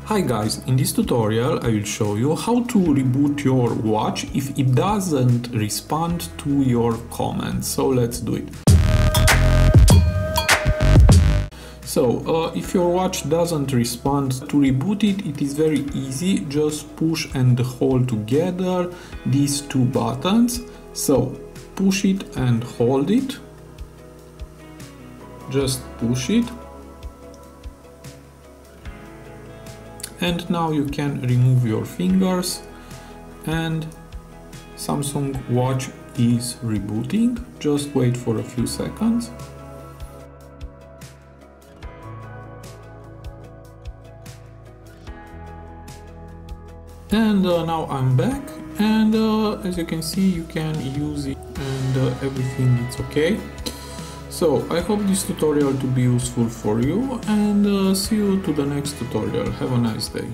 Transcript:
Hi guys, in this tutorial I will show you how to reboot your watch if it doesn't respond to your comments. So let's do it. So if your watch doesn't respond to reboot it, it is very easy. Just push and hold together these two buttons. So push it and hold it. Just push it. And now you can remove your fingers and Samsung watch is rebooting. Just wait for a few seconds. And now I'm back, and as you can see, you can use it and everything is okay. So I hope this tutorial to be useful for you, and see you to the next tutorial. Have a nice day.